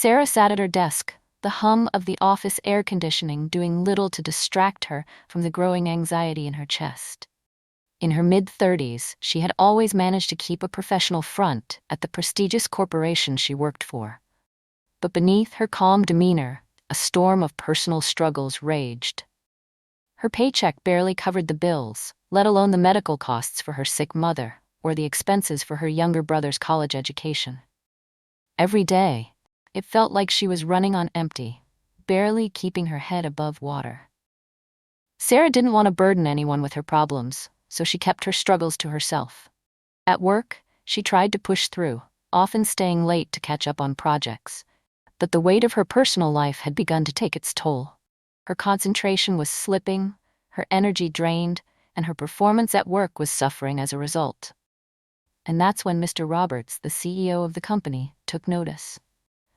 Sarah sat at her desk, the hum of the office air conditioning doing little to distract her from the growing anxiety in her chest. In her mid-30s, she had always managed to keep a professional front at the prestigious corporation she worked for. But beneath her calm demeanor, a storm of personal struggles raged. Her paycheck barely covered the bills, let alone the medical costs for her sick mother or the expenses for her younger brother's college education. Every day, it felt like she was running on empty, barely keeping her head above water. Sarah didn't want to burden anyone with her problems, so she kept her struggles to herself. At work, she tried to push through, often staying late to catch up on projects. But the weight of her personal life had begun to take its toll. Her concentration was slipping, her energy drained, and her performance at work was suffering as a result. And that's when Mr. Roberts, the CEO of the company, took notice.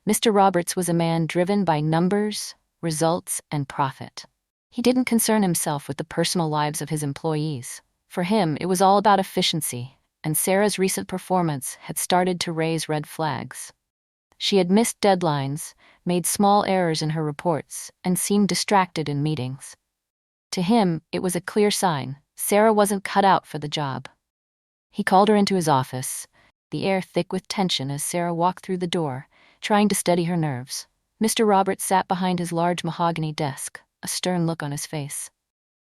Mr. Roberts was a man driven by numbers, results, and profit. He didn't concern himself with the personal lives of his employees. For him, it was all about efficiency, and Sarah's recent performance had started to raise red flags. She had missed deadlines, made small errors in her reports, and seemed distracted in meetings. To him, it was a clear sign Sarah wasn't cut out for the job. He called her into his office, the air thick with tension as Sarah walked through the door, trying to steady her nerves. Mr. Roberts sat behind his large mahogany desk, a stern look on his face.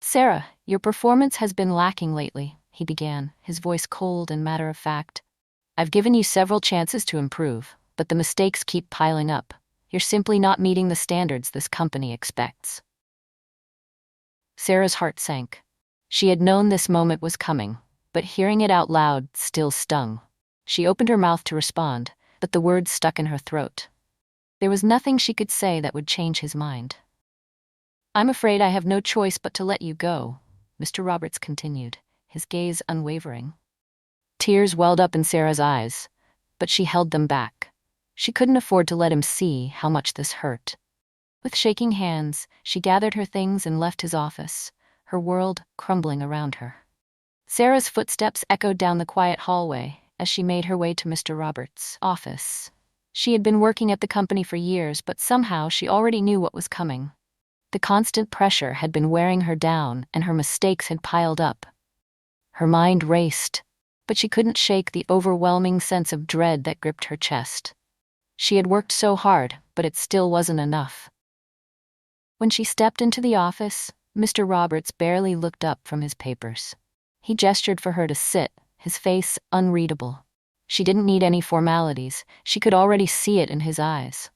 "Sarah, your performance has been lacking lately," he began, his voice cold and matter-of-fact. "I've given you several chances to improve, but the mistakes keep piling up. You're simply not meeting the standards this company expects." Sarah's heart sank. She had known this moment was coming, but hearing it out loud still stung. She opened her mouth to respond, but the words stuck in her throat. There was nothing she could say that would change his mind. "I'm afraid I have no choice but to let you go," Mr. Roberts continued, his gaze unwavering. Tears welled up in Sarah's eyes, but she held them back. She couldn't afford to let him see how much this hurt. With shaking hands, she gathered her things and left his office, her world crumbling around her. Sarah's footsteps echoed down the quiet hallway as she made her way to Mr. Roberts' office. She had been working at the company for years, but somehow she already knew what was coming. The constant pressure had been wearing her down, and her mistakes had piled up. Her mind raced, but she couldn't shake the overwhelming sense of dread that gripped her chest. She had worked so hard, but it still wasn't enough. When she stepped into the office, Mr. Roberts barely looked up from his papers. He gestured for her to sit, his face unreadable. She didn't need any formalities, she could already see it in his eyes.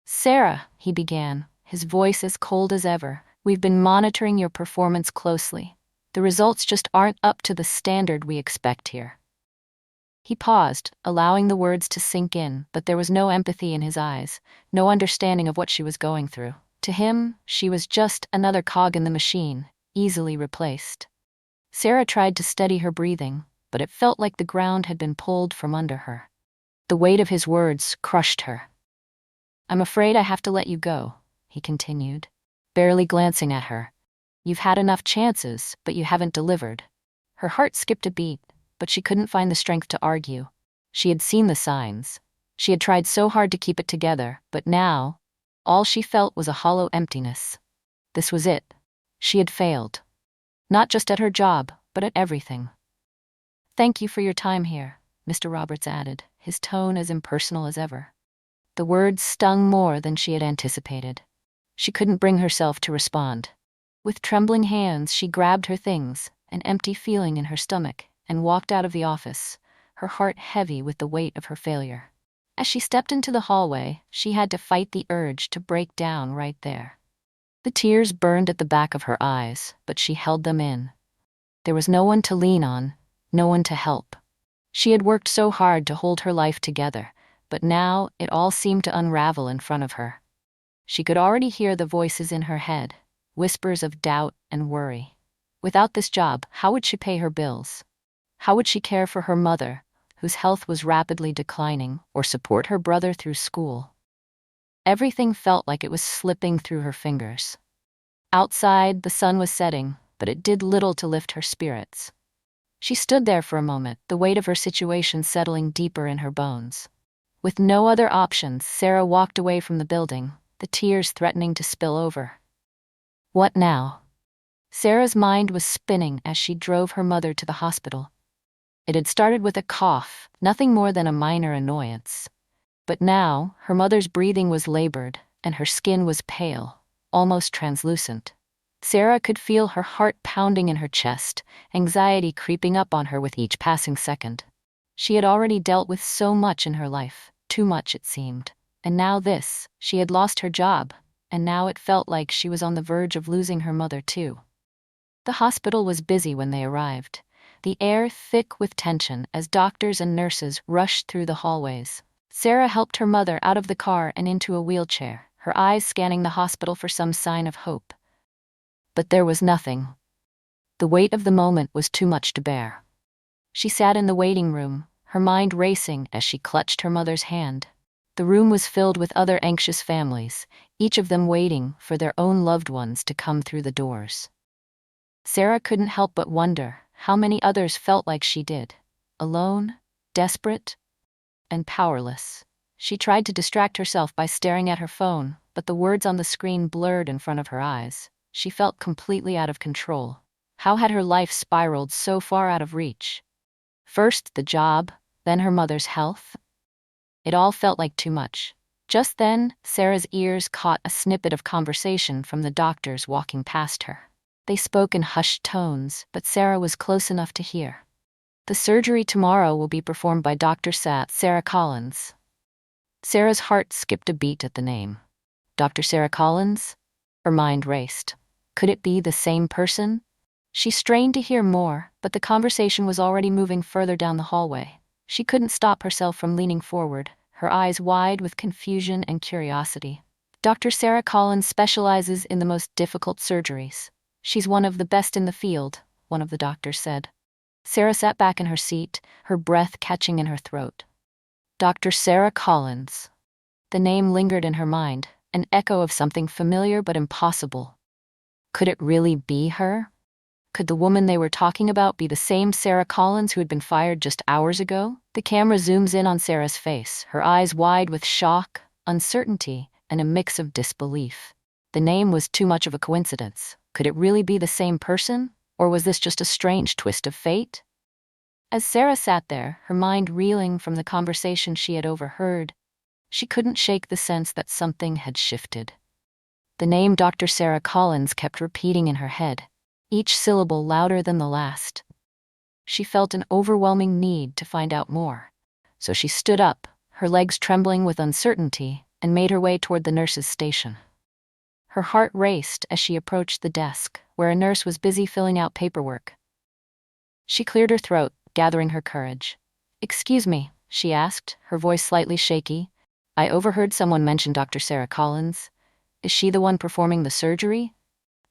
"Sarah," he began, his voice as cold as ever, "we've been monitoring your performance closely. The results just aren't up to the standard we expect here." He paused, allowing the words to sink in, but there was no empathy in his eyes, no understanding of what she was going through. To him, she was just another cog in the machine, easily replaced. Sarah tried to steady her breathing, but it felt like the ground had been pulled from under her. The weight of his words crushed her. "I'm afraid I have to let you go," he continued, barely glancing at her. "You've had enough chances, but you haven't delivered." Her heart skipped a beat, but she couldn't find the strength to argue. She had seen the signs. She had tried so hard to keep it together, but now, all she felt was a hollow emptiness. This was it. She had failed. Not just at her job, but at everything. "Thank you for your time here," Mr. Roberts added, his tone as impersonal as ever. The words stung more than she had anticipated. She couldn't bring herself to respond. With trembling hands, she grabbed her things, an empty feeling in her stomach, and walked out of the office, her heart heavy with the weight of her failure. As she stepped into the hallway, she had to fight the urge to break down right there. The tears burned at the back of her eyes, but she held them in. There was no one to lean on, no one to help. She had worked so hard to hold her life together, but now it all seemed to unravel in front of her. She could already hear the voices in her head, whispers of doubt and worry. Without this job, how would she pay her bills? How would she care for her mother, whose health was rapidly declining, or support her brother through school? Everything felt like it was slipping through her fingers. Outside, the sun was setting, but it did little to lift her spirits. She stood there for a moment, the weight of her situation settling deeper in her bones. With no other options, Sarah walked away from the building, the tears threatening to spill over. What now? Sarah's mind was spinning as she drove her mother to the hospital. It had started with a cough, nothing more than a minor annoyance. But now, her mother's breathing was labored, and her skin was pale, almost translucent. Sarah could feel her heart pounding in her chest, anxiety creeping up on her with each passing second. She had already dealt with so much in her life, too much it seemed. And now this, she had lost her job, and now it felt like she was on the verge of losing her mother too. The hospital was busy when they arrived, the air thick with tension as doctors and nurses rushed through the hallways. Sarah helped her mother out of the car and into a wheelchair, her eyes scanning the hospital for some sign of hope. But there was nothing. The weight of the moment was too much to bear. She sat in the waiting room, her mind racing as she clutched her mother's hand. The room was filled with other anxious families, each of them waiting for their own loved ones to come through the doors. Sarah couldn't help but wonder how many others felt like she did, alone, desperate, and powerless. She tried to distract herself by staring at her phone, but the words on the screen blurred in front of her eyes. She felt completely out of control. How had her life spiraled so far out of reach? First the job, then her mother's health. It all felt like too much. Just then, Sarah's ears caught a snippet of conversation from the doctors walking past her. They spoke in hushed tones, but Sarah was close enough to hear. The surgery tomorrow will be performed by Dr. Sarah Collins. Sarah's heart skipped a beat at the name. Dr. Sarah Collins? Her mind raced. Could it be the same person? She strained to hear more, but the conversation was already moving further down the hallway. She couldn't stop herself from leaning forward, her eyes wide with confusion and curiosity. Dr. Sarah Collins specializes in the most difficult surgeries. She's one of the best in the field, one of the doctors said. Sarah sat back in her seat, her breath catching in her throat. Dr. Sarah Collins. The name lingered in her mind, an echo of something familiar but impossible. Could it really be her? Could the woman they were talking about be the same Sarah Collins who had been fired just hours ago? The camera zooms in on Sarah's face, her eyes wide with shock, uncertainty, and a mix of disbelief. The name was too much of a coincidence. Could it really be the same person? Or was this just a strange twist of fate? As Sarah sat there, her mind reeling from the conversation she had overheard, she couldn't shake the sense that something had shifted. The name Dr. Sarah Collins kept repeating in her head, each syllable louder than the last. She felt an overwhelming need to find out more. So she stood up, her legs trembling with uncertainty, and made her way toward the nurse's station. Her heart raced as she approached the desk, where a nurse was busy filling out paperwork. She cleared her throat, gathering her courage. "Excuse me," she asked, her voice slightly shaky. "I overheard someone mention Dr. Sarah Collins. Is she the one performing the surgery?"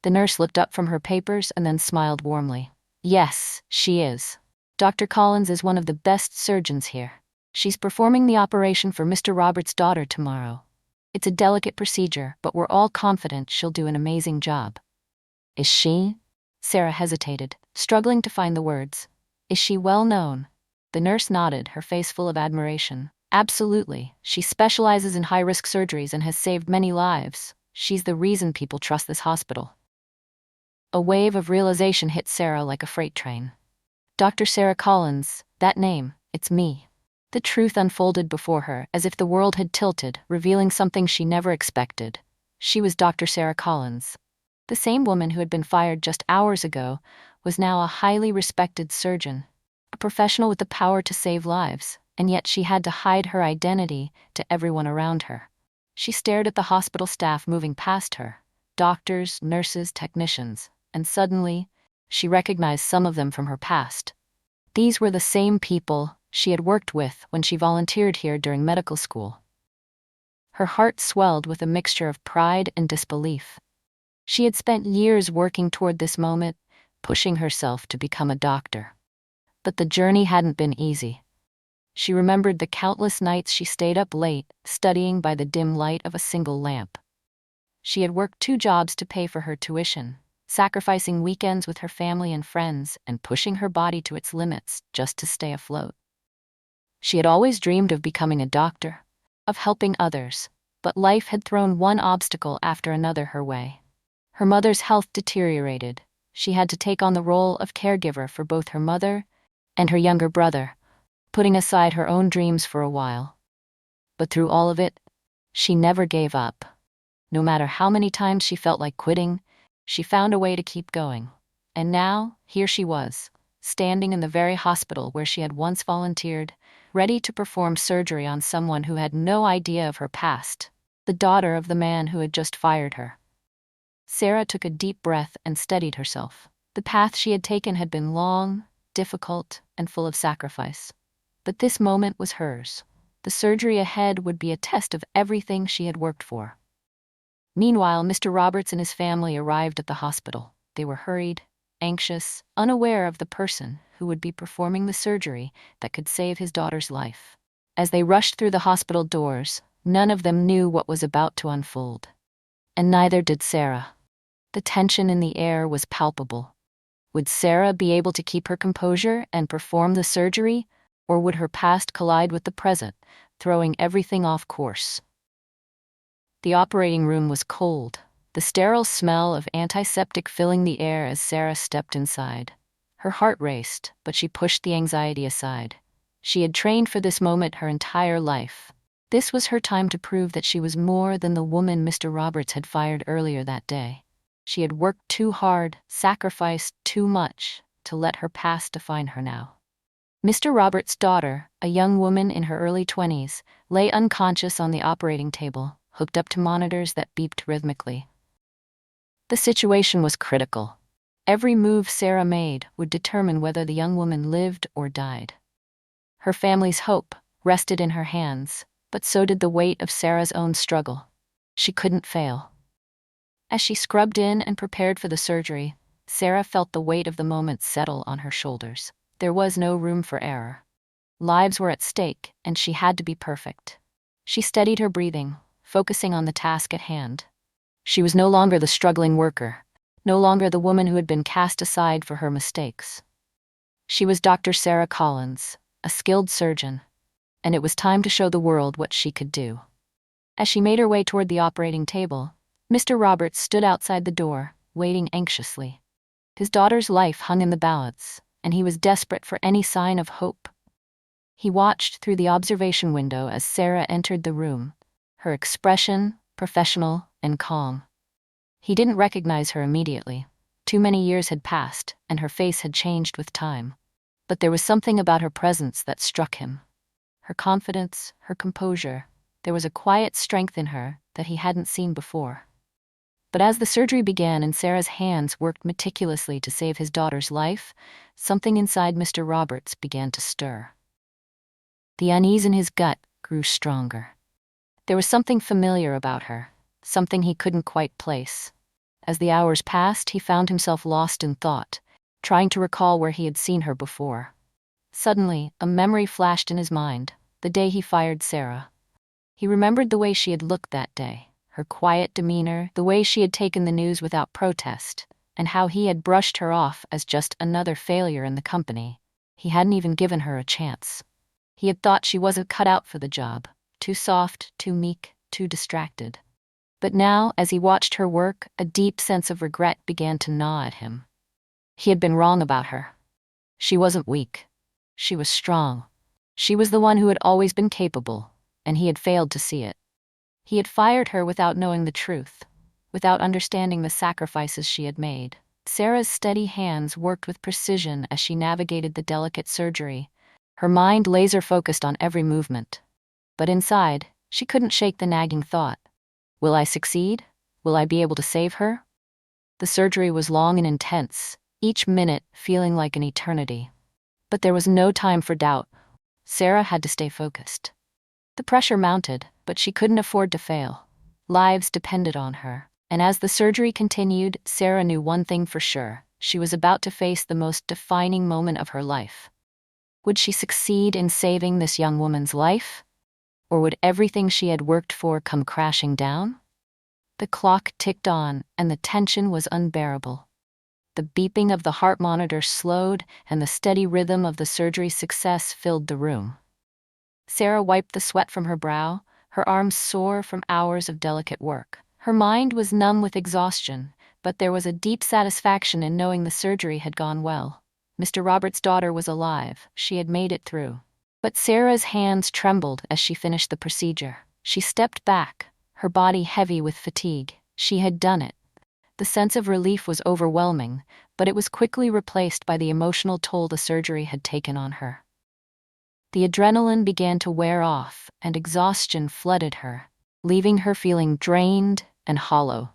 The nurse looked up from her papers and then smiled warmly. "Yes, she is. Dr. Collins is one of the best surgeons here. She's performing the operation for Mr. Roberts' daughter tomorrow. It's a delicate procedure, but we're all confident she'll do an amazing job." "Is she?" Sarah hesitated, struggling to find the words. "Is she well known?" The nurse nodded, her face full of admiration. "Absolutely. She specializes in high-risk surgeries and has saved many lives. She's the reason people trust this hospital." A wave of realization hit Sarah like a freight train. Dr. Sarah Collins, that name, it's me. The truth unfolded before her as if the world had tilted, revealing something she never expected. She was Dr. Sarah Collins. The same woman who had been fired just hours ago was now a highly respected surgeon, a professional with the power to save lives, and yet she had to hide her identity to everyone around her. She stared at the hospital staff moving past her, doctors, nurses, technicians, and suddenly, she recognized some of them from her past. These were the same people she had worked with when she volunteered here during medical school. Her heart swelled with a mixture of pride and disbelief. She had spent years working toward this moment, pushing herself to become a doctor. But the journey hadn't been easy. She remembered the countless nights she stayed up late, studying by the dim light of a single lamp. She had worked 2 jobs to pay for her tuition, sacrificing weekends with her family and friends and pushing her body to its limits just to stay afloat. She had always dreamed of becoming a doctor, of helping others, but life had thrown one obstacle after another her way. Her mother's health deteriorated. She had to take on the role of caregiver for both her mother and her younger brother, putting aside her own dreams for a while. But through all of it, she never gave up. No matter how many times she felt like quitting, she found a way to keep going. And now, here she was, standing in the very hospital where she had once volunteered, ready to perform surgery on someone who had no idea of her past, the daughter of the man who had just fired her. Sarah took a deep breath and steadied herself. The path she had taken had been long, difficult, and full of sacrifice. But this moment was hers. The surgery ahead would be a test of everything she had worked for. Meanwhile, Mr. Roberts and his family arrived at the hospital. They were hurried, anxious, unaware of the person who would be performing the surgery that could save his daughter's life. As they rushed through the hospital doors, none of them knew what was about to unfold. And neither did Sarah. The tension in the air was palpable. Would Sarah be able to keep her composure and perform the surgery, or would her past collide with the present, throwing everything off course? The operating room was cold, the sterile smell of antiseptic filling the air as Sarah stepped inside. Her heart raced, but she pushed the anxiety aside. She had trained for this moment her entire life. This was her time to prove that she was more than the woman Mr. Roberts had fired earlier that day. She had worked too hard, sacrificed too much, to let her past define her now. Mr. Roberts' daughter, a young woman in her early 20s, lay unconscious on the operating table, hooked up to monitors that beeped rhythmically. The situation was critical. Every move Sarah made would determine whether the young woman lived or died. Her family's hope rested in her hands, but so did the weight of Sarah's own struggle. She couldn't fail. As she scrubbed in and prepared for the surgery, Sarah felt the weight of the moment settle on her shoulders. There was no room for error. Lives were at stake, and she had to be perfect. She steadied her breathing, focusing on the task at hand. She was no longer the struggling worker, no longer the woman who had been cast aside for her mistakes. She was Dr. Sarah Collins, a skilled surgeon, and it was time to show the world what she could do. As she made her way toward the operating table, Mr. Roberts stood outside the door, waiting anxiously. His daughter's life hung in the balance, and he was desperate for any sign of hope. He watched through the observation window as Sarah entered the room, her expression professional and calm. He didn't recognize her immediately. Too many years had passed, and her face had changed with time. But there was something about her presence that struck him. Her confidence, her composure. There was a quiet strength in her that he hadn't seen before. But as the surgery began and Sarah's hands worked meticulously to save his daughter's life, something inside Mr. Roberts began to stir. The unease in his gut grew stronger. There was something familiar about her, something he couldn't quite place. As the hours passed, he found himself lost in thought, trying to recall where he had seen her before. Suddenly, a memory flashed in his mind, the day he fired Sarah. He remembered the way she had looked that day, her quiet demeanor, the way she had taken the news without protest, and how he had brushed her off as just another failure in the company. He hadn't even given her a chance. He had thought she wasn't cut out for the job, too soft, too meek, too distracted. But now, as he watched her work, a deep sense of regret began to gnaw at him. He had been wrong about her. She wasn't weak. She was strong. She was the one who had always been capable, and he had failed to see it. He had fired her without knowing the truth, without understanding the sacrifices she had made. Sarah's steady hands worked with precision as she navigated the delicate surgery, her mind laser-focused on every movement. But inside, she couldn't shake the nagging thought. Will I succeed? Will I be able to save her? The surgery was long and intense, each minute feeling like an eternity. But there was no time for doubt. Sarah had to stay focused. The pressure mounted, but she couldn't afford to fail. Lives depended on her, and as the surgery continued, Sarah knew one thing for sure. She was about to face the most defining moment of her life. Would she succeed in saving this young woman's life? Or would everything she had worked for come crashing down? The clock ticked on, and the tension was unbearable. The beeping of the heart monitor slowed, and the steady rhythm of the surgery's success filled the room. Sarah wiped the sweat from her brow, her arms sore from hours of delicate work. Her mind was numb with exhaustion, but there was a deep satisfaction in knowing the surgery had gone well. Mr. Roberts' daughter was alive. She had made it through. But Sarah's hands trembled as she finished the procedure. She stepped back, her body heavy with fatigue. She had done it. The sense of relief was overwhelming, but it was quickly replaced by the emotional toll the surgery had taken on her. The adrenaline began to wear off, and exhaustion flooded her, leaving her feeling drained and hollow.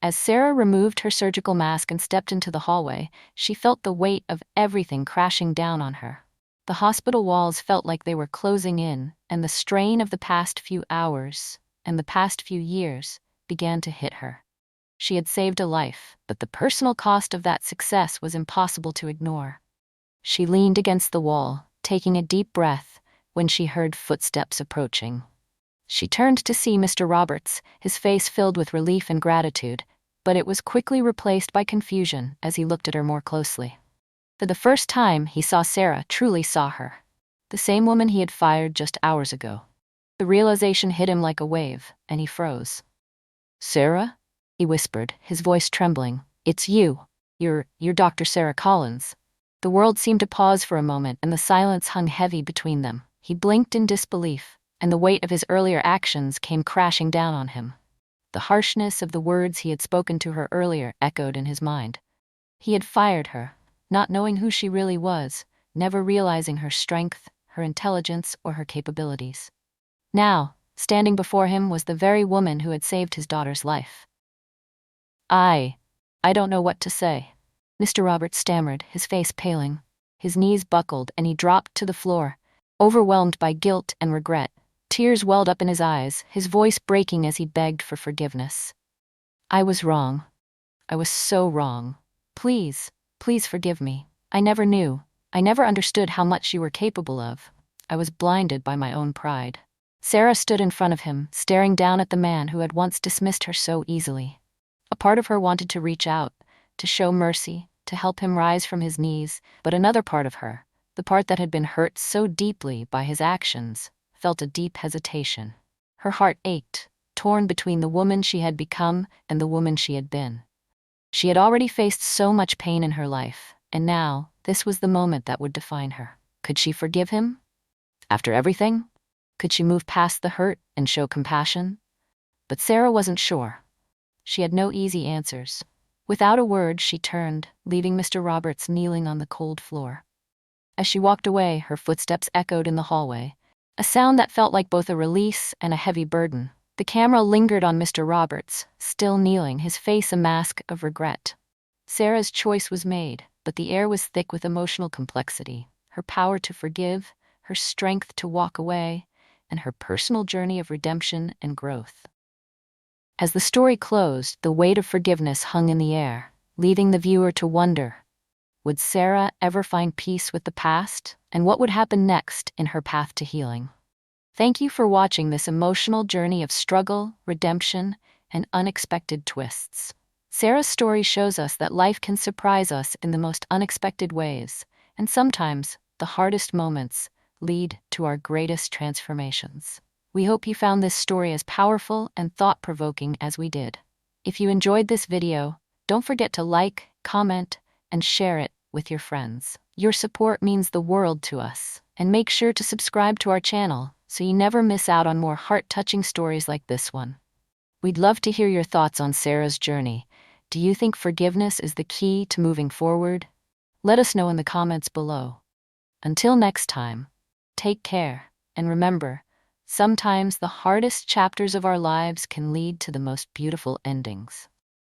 As Sarah removed her surgical mask and stepped into the hallway, she felt the weight of everything crashing down on her. The hospital walls felt like they were closing in, and the strain of the past few hours and the past few years began to hit her. She had saved a life, but the personal cost of that success was impossible to ignore. She leaned against the wall, taking a deep breath, when she heard footsteps approaching. She turned to see Mr. Roberts, his face filled with relief and gratitude, but it was quickly replaced by confusion as he looked at her more closely. For the first time, he saw Sarah, truly saw her. The same woman he had fired just hours ago. The realization hit him like a wave, and he froze. "Sarah?" he whispered, his voice trembling. "It's you. You're Dr. Sarah Collins." The world seemed to pause for a moment, and the silence hung heavy between them. He blinked in disbelief, and the weight of his earlier actions came crashing down on him. The harshness of the words he had spoken to her earlier echoed in his mind. He had fired her, not knowing who she really was, never realizing her strength, her intelligence, or her capabilities. Now, standing before him was the very woman who had saved his daughter's life. I don't know what to say," Mr. Roberts stammered, his face paling. His knees buckled, and he dropped to the floor, overwhelmed by guilt and regret. Tears welled up in his eyes, his voice breaking as he begged for forgiveness. "I was wrong. I was so wrong. Please, please forgive me. I never knew. I never understood how much you were capable of. I was blinded by my own pride." Sarah stood in front of him, staring down at the man who had once dismissed her so easily. A part of her wanted to reach out, to show mercy, to help him rise from his knees, but another part of her, the part that had been hurt so deeply by his actions, felt a deep hesitation. Her heart ached, torn between the woman she had become and the woman she had been. She had already faced so much pain in her life, and now, this was the moment that would define her. Could she forgive him? After everything? Could she move past the hurt and show compassion? But Sarah wasn't sure. She had no easy answers. Without a word, she turned, leaving Mr. Roberts kneeling on the cold floor. As she walked away, her footsteps echoed in the hallway, a sound that felt like both a release and a heavy burden. The camera lingered on Mr. Roberts, still kneeling, his face a mask of regret. Sarah's choice was made, but the air was thick with emotional complexity. Her power to forgive, her strength to walk away, and her personal journey of redemption and growth. As the story closed, the weight of forgiveness hung in the air, leaving the viewer to wonder, would Sarah ever find peace with the past, and what would happen next in her path to healing? Thank you for watching this emotional journey of struggle, redemption, and unexpected twists. Sarah's story shows us that life can surprise us in the most unexpected ways, and sometimes the hardest moments lead to our greatest transformations. We hope you found this story as powerful and thought-provoking as we did. If you enjoyed this video, don't forget to like, comment, and share it with your friends. Your support means the world to us, and make sure to subscribe to our channel so you never miss out on more heart-touching stories like this one. We'd love to hear your thoughts on Sarah's journey. Do you think forgiveness is the key to moving forward? Let us know in the comments below. Until next time, take care, and remember, sometimes the hardest chapters of our lives can lead to the most beautiful endings.